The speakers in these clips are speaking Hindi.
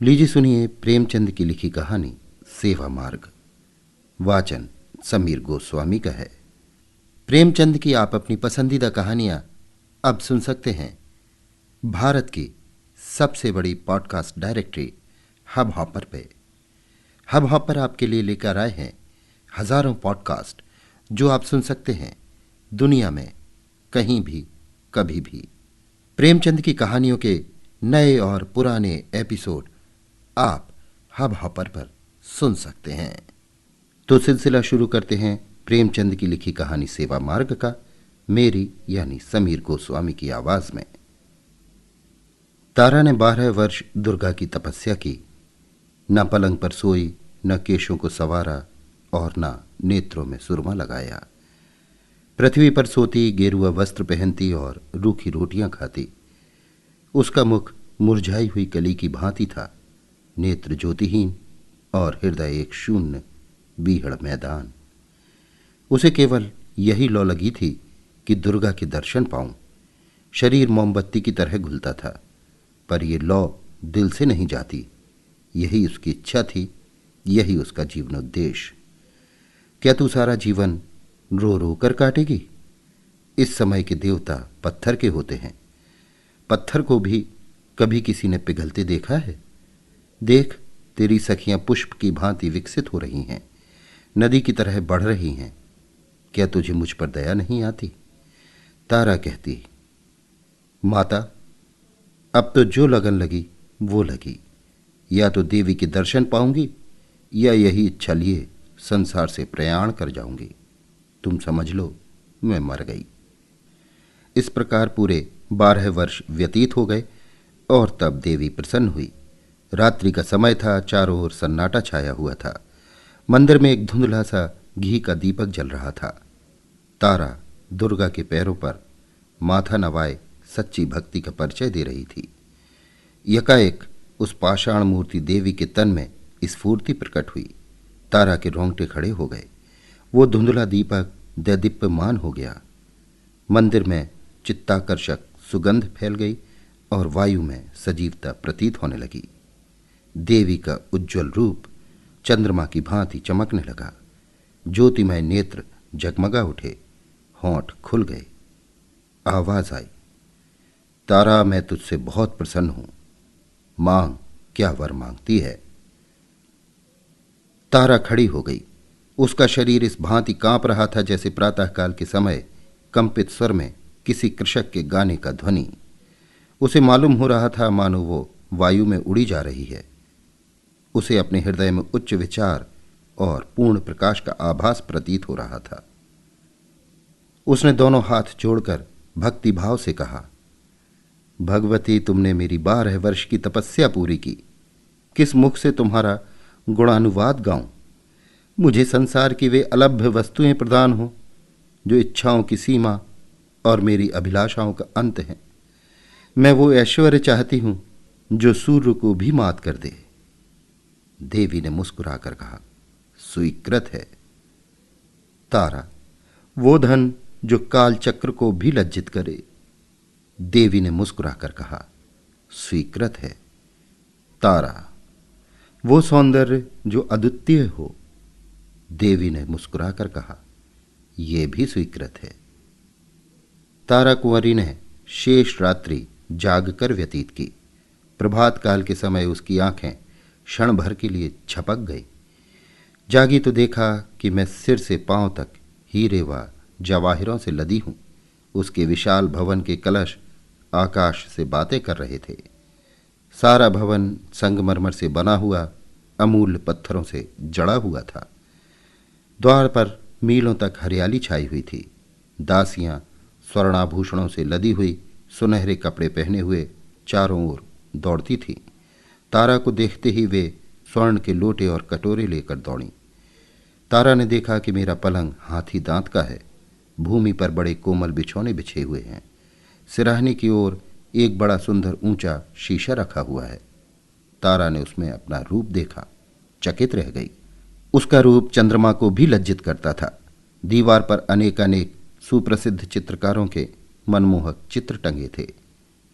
लीजिए सुनिए प्रेमचंद की लिखी कहानी सेवा मार्ग। वाचन समीर गोस्वामी का है। प्रेमचंद की आप अपनी पसंदीदा कहानियां अब सुन सकते हैं भारत की सबसे बड़ी पॉडकास्ट डायरेक्टरी हब हॉपर पे। हब हॉपर आपके लिए लेकर आए हैं हजारों पॉडकास्ट जो आप सुन सकते हैं दुनिया में कहीं भी कभी भी। प्रेमचंद की कहानियों के नए और पुराने एपिसोड आप हब हॉपर पर सुन सकते हैं। तो सिलसिला शुरू करते हैं प्रेमचंद की लिखी कहानी सेवा मार्ग का, मेरी यानी समीर गोस्वामी की आवाज में। तारा ने 12 वर्ष दुर्गा की तपस्या की। न पलंग पर सोई, न केशों को संवारा और न नेत्रों में सुरमा लगाया। पृथ्वी पर सोती, गेरुआ वस्त्र पहनती और रूखी रोटियां खाती। उसका मुख मुरझाई हुई कली की भांति था, नेत्र ज्योतिहीन और हृदय एक शून्य बीहड़ मैदान। उसे केवल यही लौ लगी थी कि दुर्गा के दर्शन पाऊं। शरीर मोमबत्ती की तरह घुलता था, पर यह लौ दिल से नहीं जाती। यही उसकी इच्छा थी, यही उसका जीवनोद्देश्य। क्या तू सारा जीवन रो रो कर काटेगी? इस समय के देवता पत्थर के होते हैं। पत्थर को भी कभी किसी ने पिघलते देखा है? देख, तेरी सखियां पुष्प की भांति विकसित हो रही हैं, नदी की तरह बढ़ रही हैं। क्या तुझे मुझ पर दया नहीं आती? तारा कहती, माता, अब तो जो लगन लगी वो लगी। या तो देवी के दर्शन पाऊंगी या यही इच्छा लिए संसार से प्रयाण कर जाऊंगी। तुम समझ लो, मैं मर गई। इस प्रकार पूरे 12 वर्ष व्यतीत हो गए और तब देवी प्रसन्न हुई। रात्रि का समय था, चारों ओर सन्नाटा छाया हुआ था। मंदिर में एक धुंधला सा घी का दीपक जल रहा था। तारा दुर्गा के पैरों पर माथा नवाए सच्ची भक्ति का परिचय दे रही थी। यकाएक उस पाषाण मूर्ति देवी के तन में स्फूर्ति प्रकट हुई। तारा के रोंगटे खड़े हो गए। वो धुंधला दीपक दैदीप्यमान हो गया। मंदिर में चित्ताकर्षक सुगंध फैल गई और वायु में सजीवता प्रतीत होने लगी। देवी का उज्ज्वल रूप चंद्रमा की भांति चमकने लगा। ज्योतिमय नेत्र जगमगा उठे, होंठ खुल गए। आवाज आई, तारा, मैं तुझसे बहुत प्रसन्न हूं। मांग, क्या वर मांगती है? तारा खड़ी हो गई। उसका शरीर इस भांति कांप रहा था जैसे प्रातःकाल के समय कंपित स्वर में किसी कृषक के गाने का ध्वनि। उसे मालूम हो रहा था मानो वो वायु में उड़ी जा रही है। उसे अपने हृदय में उच्च विचार और पूर्ण प्रकाश का आभास प्रतीत हो रहा था। उसने दोनों हाथ जोड़कर भक्ति भाव से कहा, भगवती, तुमने मेरी 12 वर्ष की तपस्या पूरी की। किस मुख से तुम्हारा गुणानुवाद गाऊं? मुझे संसार की वे अलभ्य वस्तुएं प्रदान हो जो इच्छाओं की सीमा और मेरी अभिलाषाओं का अंत है। मैं वो ऐश्वर्य चाहती हूं जो सूर्य को भी मात कर दे। देवी ने मुस्कुराकर कहा, स्वीकृत है। तारा, वो धन जो काल चक्र को भी लज्जित करे। देवी ने मुस्कुराकर कहा, स्वीकृत है। तारा, वो सौंदर्य जो अद्वितीय हो। देवी ने मुस्कुराकर कहा, यह भी स्वीकृत है। तारा कुंवरी ने शेष रात्रि जागकर व्यतीत की। प्रभात काल के समय उसकी आंखें क्षण भर के लिए झपक गई। जागी तो देखा कि मैं सिर से पांव तक हीरे व जवाहिरों से लदी हूं। उसके विशाल भवन के कलश आकाश से बातें कर रहे थे। सारा भवन संगमरमर से बना हुआ अमूल्य पत्थरों से जड़ा हुआ था। द्वार पर मीलों तक हरियाली छाई हुई थी। दासियां स्वर्णाभूषणों से लदी हुई सुनहरे कपड़े पहने हुए चारों ओर दौड़ती थीं। तारा को देखते ही वे स्वर्ण के लोटे और कटोरे लेकर दौड़ी। तारा ने देखा कि मेरा पलंग हाथी दांत का है। भूमि पर बड़े कोमल बिछौने बिछे हुए हैं। सिराहने की ओर एक बड़ा सुंदर ऊंचा शीशा रखा हुआ है। तारा ने उसमें अपना रूप देखा, चकित रह गई। उसका रूप चंद्रमा को भी लज्जित करता था। दीवार पर अनेकानेक सुप्रसिद्ध चित्रकारों के मनमोहक चित्र टंगे थे,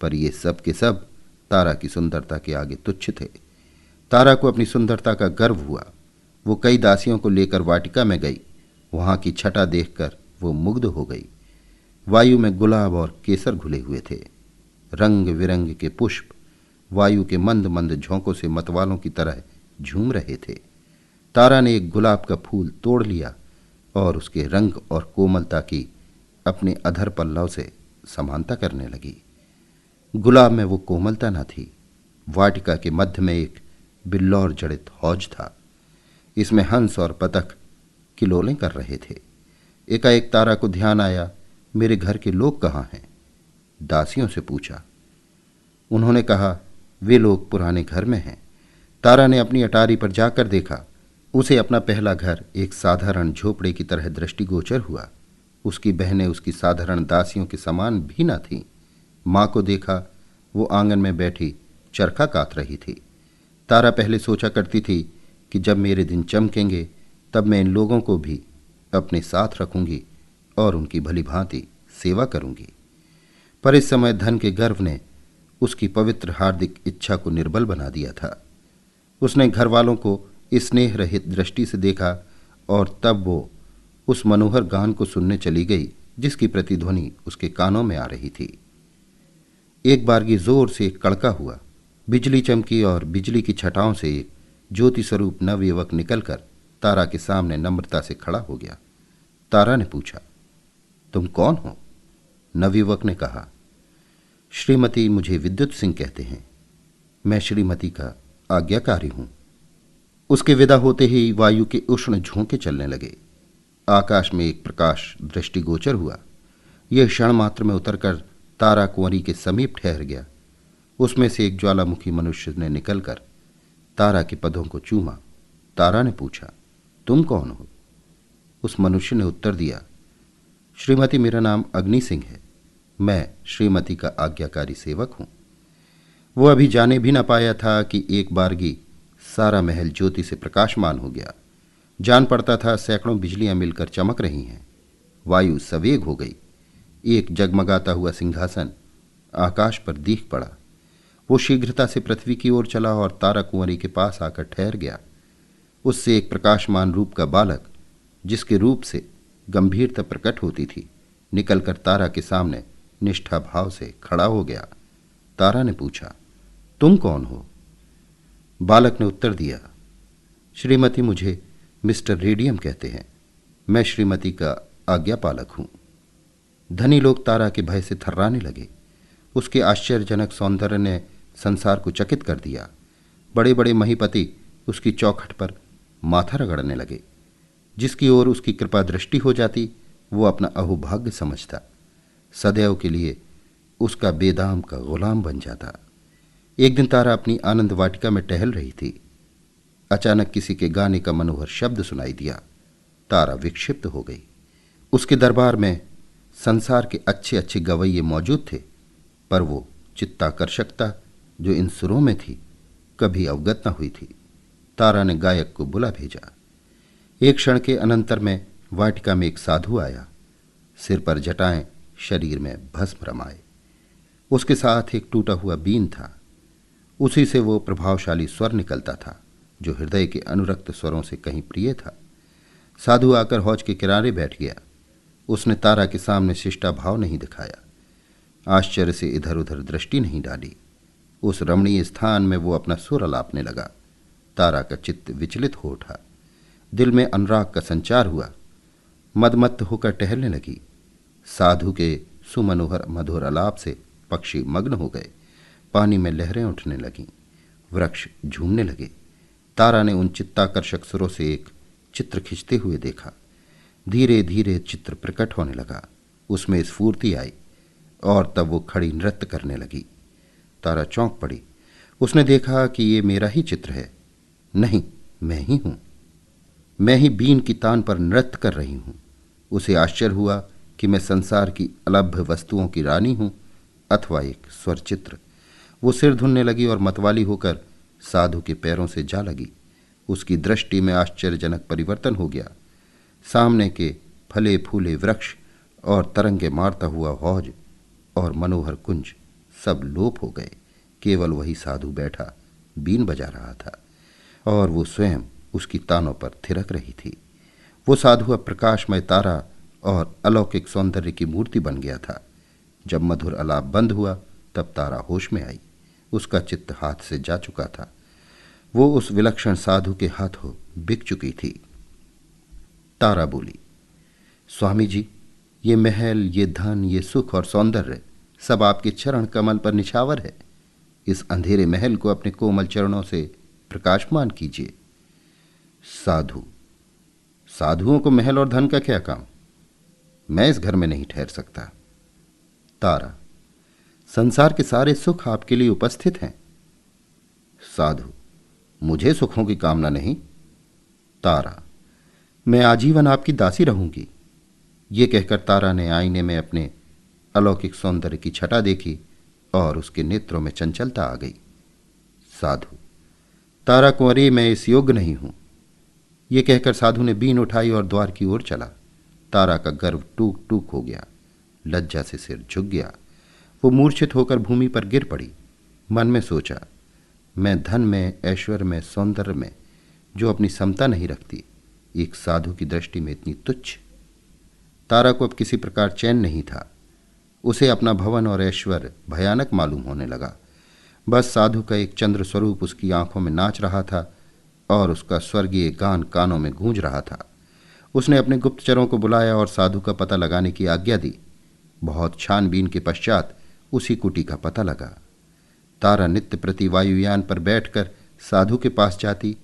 पर ये सब के सब तारा की सुंदरता के आगे तुच्छ थे। तारा को अपनी सुंदरता का गर्व हुआ। वो कई दासियों को लेकर वाटिका में गई। वहां की छटा देखकर वो मुग्ध हो गई। वायु में गुलाब और केसर घुले हुए थे। रंग बिरंग के पुष्प वायु के मंद मंद झोंकों से मतवालों की तरह झूम रहे थे। तारा ने एक गुलाब का फूल तोड़ लिया और उसके रंग और कोमलता की अपने अधर पल्लव से समानता करने लगी। गुलाब में वो कोमलता न थी। वाटिका के मध्य में एक बिल्लौर जड़ित हौज था। इसमें हंस और बतख किलोलें कर रहे थे। एकाएक तारा को ध्यान आया, मेरे घर के लोग कहाँ हैं? दासियों से पूछा। उन्होंने कहा, वे लोग पुराने घर में हैं। तारा ने अपनी अटारी पर जाकर देखा। उसे अपना पहला घर एक साधारण झोपड़े की तरह दृष्टिगोचर हुआ। उसकी बहनें उसकी साधारण दासियों के समान भी न थीं। माँ को देखा, वो आंगन में बैठी चरखा कात रही थी। तारा पहले सोचा करती थी कि जब मेरे दिन चमकेंगे तब मैं इन लोगों को भी अपने साथ रखूंगी और उनकी भली भांति सेवा करूंगी। पर इस समय धन के गर्व ने उसकी पवित्र हार्दिक इच्छा को निर्बल बना दिया था। उसने घर वालों को स्नेह रहित दृष्टि से देखा और तब वो उस मनोहर गान को सुनने चली गई जिसकी प्रतिध्वनि उसके कानों में आ रही थी। एक बारगी जोर से एक कड़का हुआ। बिजली चमकी और बिजली की छटाओं से एक ज्योति स्वरूप नवयुवक निकलकर तारा के सामने नम्रता से खड़ा हो गया। तारा ने पूछा, तुम कौन हो? नवयुवक ने कहा, श्रीमती मुझे विद्युत सिंह कहते हैं। मैं श्रीमती का आज्ञाकारी हूं। उसके विदा होते ही वायु के उष्ण झोंके चलने लगे। आकाश में एक प्रकाश दृष्टिगोचर हुआ। यह क्षण मात्र में उतरकर तारा कुंवरी के समीप ठहर गया। उसमें से एक ज्वालामुखी मनुष्य ने निकलकर तारा के पदों को चूमा। तारा ने पूछा, तुम कौन हो? उस मनुष्य ने उत्तर दिया, श्रीमती मेरा नाम अग्नि सिंह है। मैं श्रीमती का आज्ञाकारी सेवक हूं। वो अभी जाने भी न पाया था कि एक बारगी सारा महल ज्योति से प्रकाशमान हो गया। जान पड़ता था सैकड़ों बिजलियां मिलकर चमक रही हैं। वायु सवेग हो गई। एक जगमगाता हुआ सिंहासन आकाश पर दीख पड़ा। वो शीघ्रता से पृथ्वी की ओर चला और तारा कुंवरी के पास आकर ठहर गया। उससे एक प्रकाशमान रूप का बालक, जिसके रूप से गंभीरता प्रकट होती थी, निकलकर तारा के सामने निष्ठा भाव से खड़ा हो गया। तारा ने पूछा, तुम कौन हो? बालक ने उत्तर दिया, श्रीमती मुझे मिस्टर रेडियम कहते हैं। मैं श्रीमती का आज्ञापालक हूं। धनी लोग तारा के भय से थर्राने लगे। उसके आश्चर्यजनक सौंदर्य ने संसार को चकित कर दिया। बड़े बड़े महीपति उसकी चौखट पर माथा रगड़ने लगे। जिसकी ओर उसकी कृपा दृष्टि हो जाती वो अपना अहोभाग्य समझता, सदैव के लिए उसका बेदाम का गुलाम बन जाता। एक दिन तारा अपनी आनंद वाटिका में टहल रही थी। अचानक किसी के गाने का मनोहर शब्द सुनाई दिया। तारा विक्षिप्त हो गई। उसके दरबार में संसार के अच्छे अच्छे गवैये मौजूद थे, पर वो चित्ताकर्षकता जो इन सुरों में थी कभी अवगत न हुई थी। तारा ने गायक को बुला भेजा। एक क्षण के अनंतर में वाटिका में एक साधु आया। सिर पर जटाएं, शरीर में भस्म रमाए। उसके साथ एक टूटा हुआ बीन था। उसी से वो प्रभावशाली स्वर निकलता था जो हृदय के अनुरक्त स्वरों से कहीं प्रिय था। साधु आकर हौज के किनारे बैठ गया। उसने तारा के सामने शिष्टा भाव नहीं दिखाया। आश्चर्य से इधर उधर दृष्टि नहीं डाली। उस रमणीय स्थान में वो अपना सुर अलापने लगा। तारा का चित्त विचलित हो उठा। दिल में अनुराग का संचार हुआ। मदमत्त होकर टहलने लगी। साधु के सुमनोहर मधुर अलाप से पक्षी मग्न हो गए। पानी में लहरें उठने लगीं। वृक्ष झूमने लगे। तारा ने उन चित्ताकर्षक सुरों से एक चित्र खींचते हुए देखा। धीरे धीरे चित्र प्रकट होने लगा। उसमें स्फूर्ति आई और तब वो खड़ी नृत्य करने लगी। तारा चौंक पड़ी। उसने देखा कि ये मेरा ही चित्र है। नहीं, मैं ही हूं। मैं ही बीन की तान पर नृत्य कर रही हूं। उसे आश्चर्य हुआ कि मैं संसार की अलभ्य वस्तुओं की रानी हूं अथवा एक स्वरचित्र। वो सिर धुनने लगी और मतवाली होकर साधु के पैरों से जा लगी। उसकी दृष्टि में आश्चर्यजनक परिवर्तन हो गया। सामने के फले फूले वृक्ष और तरंगे मारता हुआ हौज और मनोहर कुंज सब लोप हो गए। केवल वही साधु बैठा बीन बजा रहा था। और वो स्वयं उसकी तानों पर थिरक रही थी। वो साधु अब प्रकाशमय तारा और अलौकिक सौंदर्य की मूर्ति बन गया था। जब मधुर आलाप बंद हुआ तब तारा होश में आई। उसका चित्त हाथ से जा चुका था। वो उस विलक्षण साधु के हाथों बिक चुकी थी। तारा बोली, स्वामी जी, ये महल, ये धन, ये सुख और सौंदर्य सब आपके चरण कमल पर निछावर है। इस अंधेरे महल को अपने कोमल चरणों से प्रकाशमान कीजिए। साधु, साधुओं को महल और धन का क्या काम? मैं इस घर में नहीं ठहर सकता। तारा, संसार के सारे सुख आपके लिए उपस्थित हैं। साधु, मुझे सुखों की कामना नहीं। तारा, मैं आजीवन आपकी दासी रहूंगी। ये कहकर तारा ने आईने में अपने अलौकिक सौंदर्य की छटा देखी और उसके नेत्रों में चंचलता आ गई। साधु, तारा कुंवरी, मैं इस योग्य नहीं हूं। ये कहकर साधु ने बीन उठाई और द्वार की ओर चला। तारा का गर्व टूक टूक हो गया। लज्जा से सिर झुक गया। वो मूर्छित होकर भूमि पर गिर पड़ी। मन में सोचा, मैं धन में, ऐश्वर्य में, सौंदर्य में जो अपनी समता नहीं रखती, एक साधु की दृष्टि में इतनी तुच्छ। तारा को अब किसी प्रकार चैन नहीं था। उसे अपना भवन और ऐश्वर्य भयानक मालूम होने लगा। बस साधु का एक चंद्र स्वरूप उसकी आंखों में नाच रहा था और उसका स्वर्गीय गान कानों में गूंज रहा था। उसने अपने गुप्तचरों को बुलाया और साधु का पता लगाने की आज्ञा दी। बहुत छानबीन के पश्चात उसी कुटी का पता लगा। तारा नित्य प्रति वायुयान पर बैठकर साधु के पास जाती,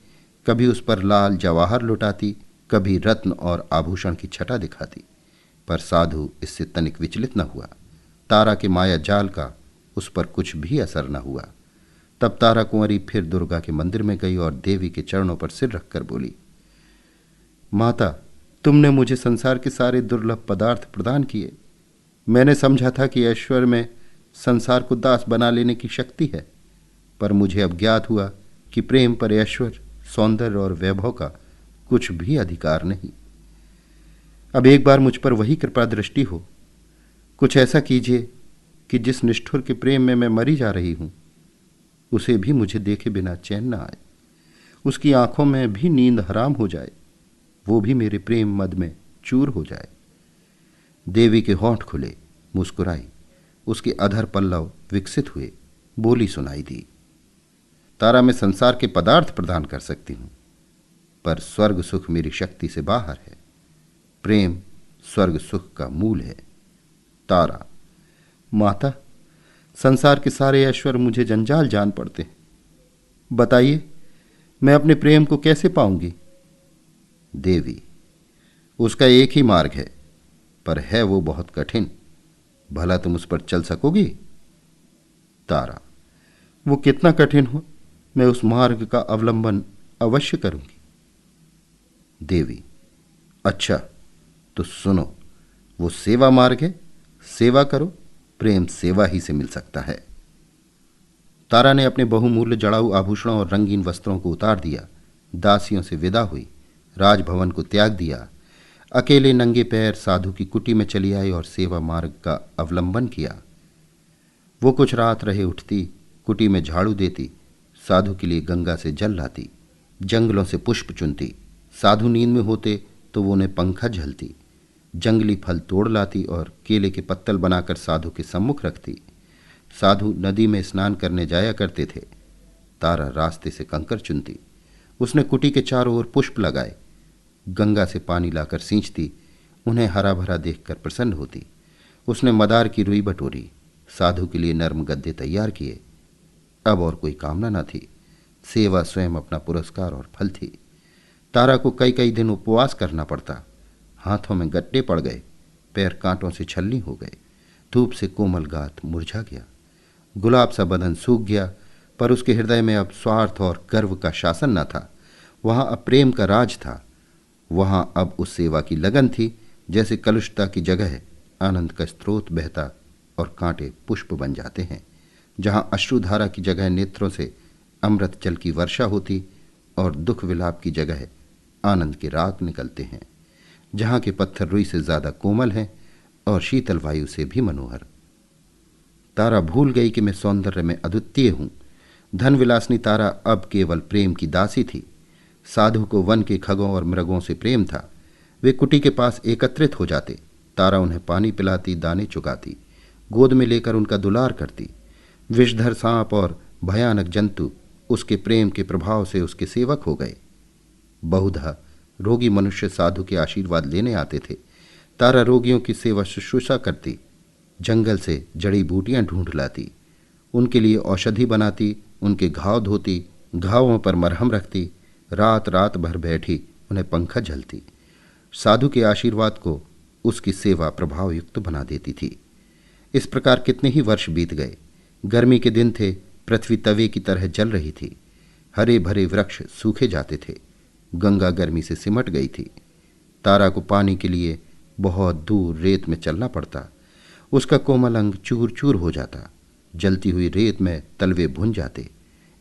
कभी उस पर लाल जवाहर लुटाती, कभी रत्न और आभूषण की छटा दिखाती, पर साधु इससे तनिक विचलित न हुआ। तारा के माया जाल का उस पर कुछ भी असर न हुआ। तब तारा कुंवरी फिर दुर्गा के मंदिर में गई और देवी के चरणों पर सिर रखकर बोली, माता, तुमने मुझे संसार के सारे दुर्लभ पदार्थ प्रदान किए। मैंने समझा था कि ऐश्वर्य में संसार को दास बना लेने की शक्ति है, पर मुझे अब ज्ञात हुआ कि प्रेम पर ऐश्वर्य, सौंदर्य और वैभव का कुछ भी अधिकार नहीं। अब एक बार मुझ पर वही कृपा दृष्टि हो। कुछ ऐसा कीजिए कि जिस निष्ठुर के प्रेम में मैं मरी जा रही हूं, उसे भी मुझे देखे बिना चैन न आए। उसकी आंखों में भी नींद हराम हो जाए, वो भी मेरे प्रेम मद में चूर हो जाए। देवी के होंठ खुले, मुस्कुराई, उसके अधर पल्लव विकसित हुए, बोली सुनाई दी, तारा, मैं संसार के पदार्थ प्रदान कर सकती हूं, पर स्वर्ग सुख मेरी शक्ति से बाहर है। प्रेम स्वर्ग सुख का मूल है। तारा, माता, संसार के सारे ऐश्वर्य मुझे जंजाल जान पड़ते हैं। बताइए, मैं अपने प्रेम को कैसे पाऊंगी? देवी, उसका एक ही मार्ग है, पर है वो बहुत कठिन। भला तुम उस पर चल सकोगी? तारा, वो कितना कठिन हो, मैं उस मार्ग का अवलंबन अवश्य करूंगी। देवी, अच्छा तो सुनो, वो सेवा मार्ग है। सेवा करो, प्रेम सेवा ही से मिल सकता है। तारा ने अपने बहुमूल्य जड़ाऊ आभूषणों और रंगीन वस्त्रों को उतार दिया, दासियों से विदा हुई, राजभवन को त्याग दिया, अकेले नंगे पैर साधु की कुटी में चली आई और सेवा मार्ग का अवलंबन किया। वो कुछ रात रहे उठती, कुटी में झाड़ू देती, साधु के लिए गंगा से जल लाती, जंगलों से पुष्प चुनती। साधु नींद में होते तो वो उन्हें पंखा झलती, जंगली फल तोड़ लाती और केले के पत्तल बनाकर साधु के सम्मुख रखती। साधु नदी में स्नान करने जाया करते थे। तारा रास्ते से कंकर चुनती। उसने कुटी के चारों ओर पुष्प लगाए, गंगा से पानी लाकर सींचती, उन्हें हरा भरा देखकर प्रसन्न होती। उसने मदार की रुई बटोरी, साधु के लिए नर्म गद्दे तैयार किए। अब और कोई कामना न थी। सेवा स्वयं अपना पुरस्कार और फल थी। तारा को कई कई दिन उपवास करना पड़ता। हाथों में गट्टे पड़ गए, पैर कांटों से छलनी हो गए, धूप से कोमल गात मुरझा गया, गुलाब सा बदन सूख गया, पर उसके हृदय में अब स्वार्थ और गर्व का शासन न था। वहां अब प्रेम का राज था। वहां अब उस सेवा की लगन थी जैसे कलुषता की जगह आनंद का स्रोत बहता और कांटे पुष्प बन जाते हैं। जहां अश्रुधारा की जगह नेत्रों से अमृत जल की वर्षा होती और दुख विलाप की जगह आनंद के राग निकलते हैं। जहां के पत्थर रुई से ज्यादा कोमल हैं और शीतल वायु से भी मनोहर। तारा भूल गई कि मैं सौंदर्य में अद्वितीय हूं। धन विलासनी तारा अब केवल प्रेम की दासी थी। साधु को वन के खगों और मृगों से प्रेम था। वे कुटी के पास एकत्रित हो जाते। तारा उन्हें पानी पिलाती, दाने चुगाती, गोद में लेकर उनका दुलार करती। विषधर सांप और भयानक जंतु उसके प्रेम के प्रभाव से उसके सेवक हो गए। बहुधा रोगी मनुष्य साधु के आशीर्वाद लेने आते थे। तारा रोगियों की सेवा शुश्रूषा करती, जंगल से जड़ी बूटियां ढूंढ लाती, उनके लिए औषधि बनाती, उनके घाव धोती, घावों पर मरहम रखती, रात रात भर बैठी उन्हें पंखा झलती। साधु के आशीर्वाद को उसकी सेवा प्रभावयुक्त बना देती थी। इस प्रकार कितने ही वर्ष बीत गए। गर्मी के दिन थे, पृथ्वी तवे की तरह जल रही थी। हरे भरे वृक्ष सूखे जाते थे। गंगा गर्मी से सिमट गई थी। तारा को पानी के लिए बहुत दूर रेत में चलना पड़ता। उसका कोमल अंग चूर चूर हो जाता। जलती हुई रेत में तलवे भुन जाते।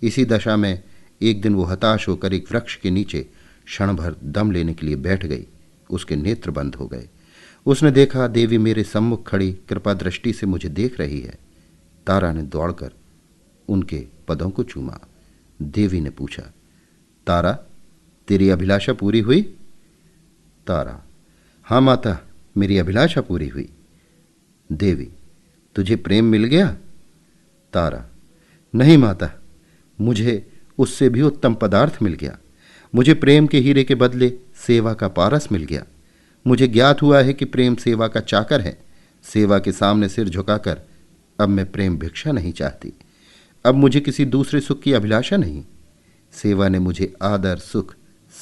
इसी दशा में एक दिन वो हताश होकर एक वृक्ष के नीचे क्षण भर दम लेने के लिए बैठ गई। उसके नेत्र बंद हो गए। उसने देखा, देवी मेरे सम्मुख खड़ी कृपा दृष्टि से मुझे देख रही है। तारा ने दौड़कर उनके पदों को चूमा। देवी ने पूछा, तारा, तेरी अभिलाषा पूरी हुई? तारा, हाँ माता, मेरी अभिलाषा पूरी हुई। देवी, तुझे प्रेम मिल गया? तारा, नहीं माता, मुझे उससे भी उत्तम पदार्थ मिल गया। मुझे प्रेम के हीरे के बदले सेवा का पारस मिल गया। मुझे ज्ञात हुआ है कि प्रेम सेवा का चाकर है। सेवा के सामने सिर झुकाकर अब मैं प्रेम भिक्षा नहीं चाहती। अब मुझे किसी दूसरे सुख की अभिलाषा नहीं। सेवा ने मुझे आदर सुख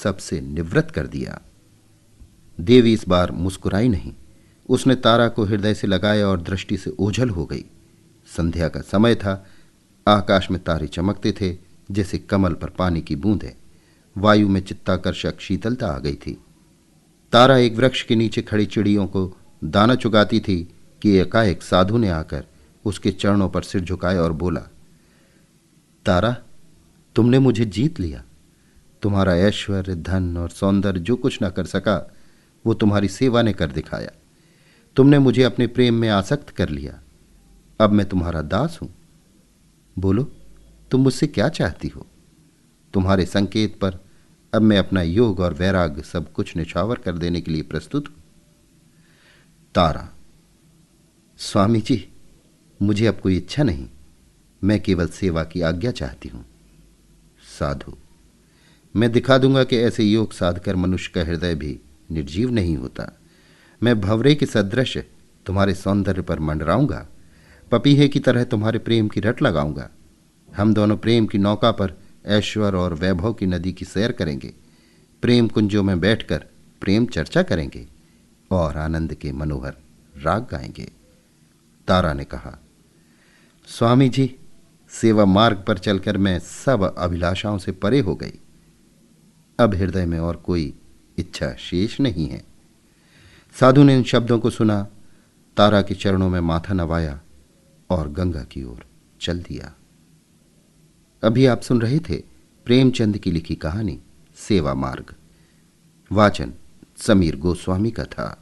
सबसे निवृत्त कर दिया। देवी इस बार मुस्कुराई नहीं। उसने तारा को हृदय से लगाया और दृष्टि से ओझल हो गई। संध्या का समय था। आकाश में तारे चमकते थे जैसे कमल पर पानी की बूंदें। वायु में चित्ताकर्षक शीतलता आ गई थी। तारा एक वृक्ष के नीचे खड़ी चिड़ियों को दाना चुगाती थी कि एकाएक साधु ने आकर उसके चरणों पर सिर झुकाया और बोला, तारा, तुमने मुझे जीत लिया। तुम्हारा ऐश्वर्य, धन और सौंदर्य जो कुछ न कर सका वो तुम्हारी सेवा ने कर दिखाया। तुमने मुझे अपने प्रेम में आसक्त कर लिया। अब मैं तुम्हारा दास हूं। बोलो, तुम मुझसे क्या चाहती हो? तुम्हारे संकेत पर अब मैं अपना योग और वैराग्य सब कुछ निछावर कर देने के लिए प्रस्तुत हूं। तारा, स्वामी जी, मुझे अब कोई इच्छा नहीं। मैं केवल सेवा की आज्ञा चाहती हूं। साधु, मैं दिखा दूंगा कि ऐसे योग साधकर मनुष्य का हृदय भी निर्जीव नहीं होता। मैं भंवरे के सदृश तुम्हारे सौंदर्य पर मंडराऊंगा। पपीहे की तरह तुम्हारे प्रेम की रट लगाऊंगा। हम दोनों प्रेम की नौका पर ऐश्वर्य और वैभव की नदी की सैर करेंगे। प्रेम कुंजों में बैठकर प्रेम चर्चा करेंगे और आनंद के मनोहर राग गाएंगे। तारा ने कहा, स्वामी जी, सेवा मार्ग पर चलकर मैं सब अभिलाषाओं से परे हो गई। अब हृदय में और कोई इच्छा शेष नहीं है। साधु ने इन शब्दों को सुना, तारा के चरणों में माथा नवाया और गंगा की ओर चल दिया। अभी आप सुन रहे थे प्रेमचंद की लिखी कहानी सेवा मार्ग। वाचन समीर गोस्वामी का था।